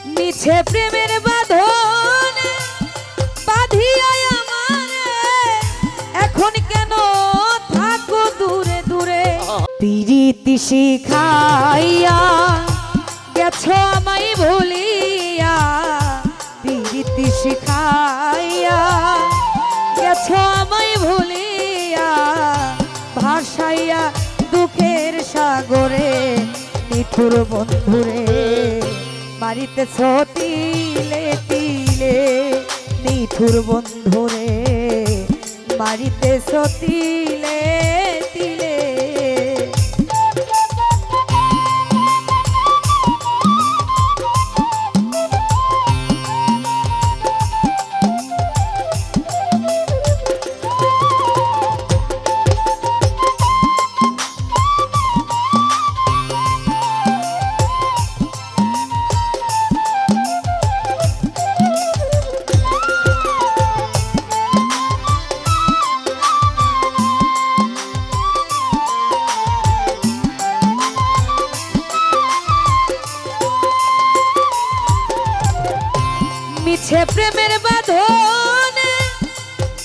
মিছে প্রেমের বাঁধন বাঁধিয়া আমারে এখন কেন থাকো দূরে দূরে পিরিতি শিখাইয়া গেছো আমায় ভুলিয়া পিরিতি শিখাইয়া গেছো আমায় ভুলিয়া ভাসাইয়া দুঃখের সাগরে নিঠুর বন্ধুরে মারিতেছ তিলে তিলে নিঠুর বন্ধুরে মারিতেছ তিলে তিলে মিছে প্রেমের বাঁধন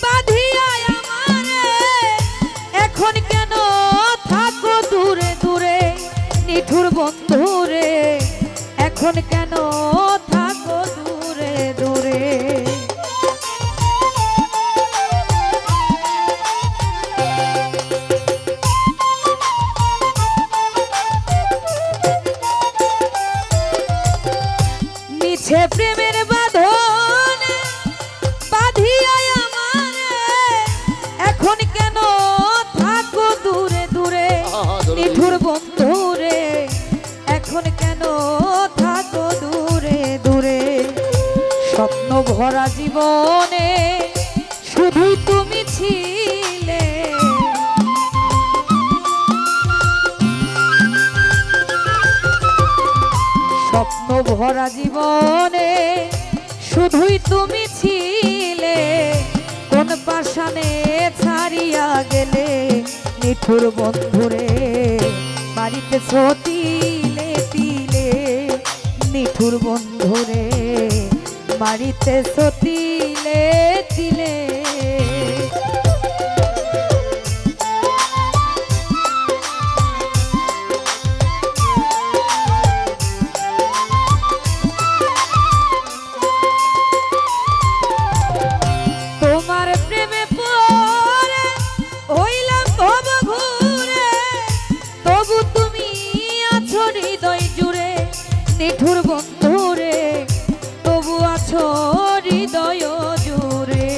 বাঁধিয়া আমারে এখন কেন থাকো দূরে দূরে নিঠুর বন্ধুরে এখন কেন থাকো দূরে দূরে মিছে প্রেমের বাঁধন বাঁধিয়া আমারে এখন কেন থাকো দূরে দূরে নিঠুর বন্ধুরে এখন কেন থাকো দূরে দূরে স্বপ্ন ভরা জীবনে শুধুই তুমি ছিলে স্বপ্ন ভরা জীবনে শুধুই তুমি ছিলে কোন পাশানে ছাড়িয়া গেলে নিঠুর বন্ধুরে বাড়িতেছ তিলে তিলে নিঠুর বন্ধুরে বাড়িতেছ তিলে তিলে নিঠুর বন্ধুরে তবু আছো হৃদয় জুড়ে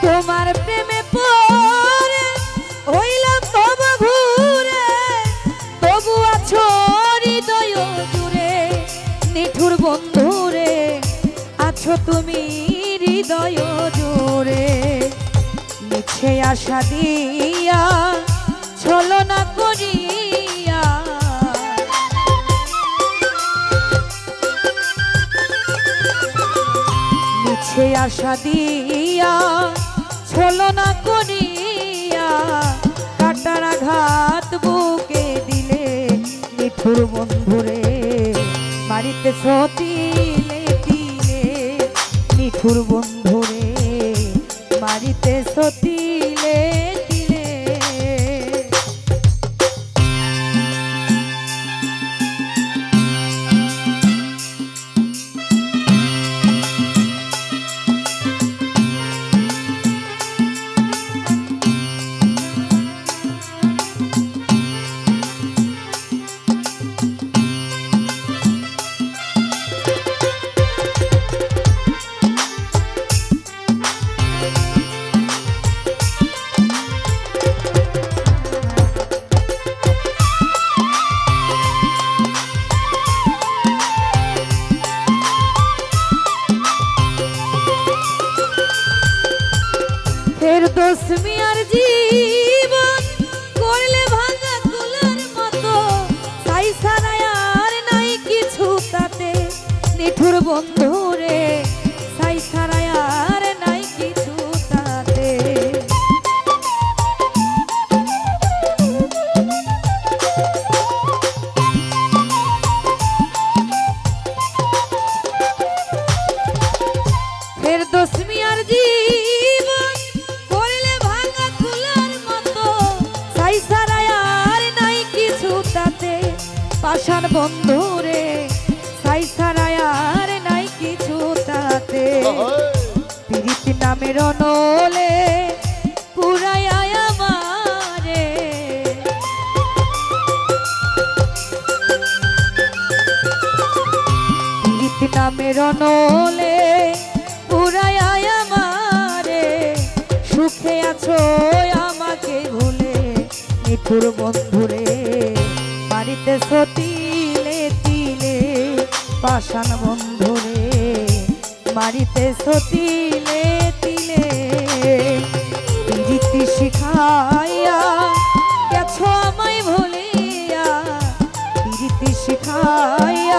তোমার প্রেমে পড়ে হইলাম তবু ঘুরে তবু আছো হৃদয় জুড়ে নিঠুর বন্ধুরে আছো তুমি হৃদয় জোরে মিছে আশা দিয়া ছলনা করিয়া মিছে আশা দিয়া ছলনা করিয়া কাটার আঘাত বুকে দিলে নিঠুর বন্ধুরে মারিতেছ তিলে তিলে নিঠুর বন্ধুরে মারিতেছ তিলে তিলে ফেরদৌস মিয়ার জীবন করলে ভাঙা কুলার মতো তাই ছাড়া আর নাই কিছু তাতে নিঠুর বন্ধুরে তাই ছাড়া আর নাই ফের দোষ মিয়ার জীবন করলে ভাঙা কুলার মতো, সাই সারাই আর নাই কিছু তাতে, পাষাণ বন্ধুরে সাই সারাই আর নাই কিছু তাতে। প্রীতি নামের অনলে পুরাই আমারে, প্রীতি নামের অনলে পুরাই আমারে। সুখে আছো আমাকে ভুলে মিঠুর বন্ধুরে, মারিতেছ তিলে তিলে পাষাণ বন্ধুরে, মারিতেছ তিলে তিলে। প্রীতি শিখাইয়া গেছো আমায় ভুলিয়া, প্রীতি শিখাইয়া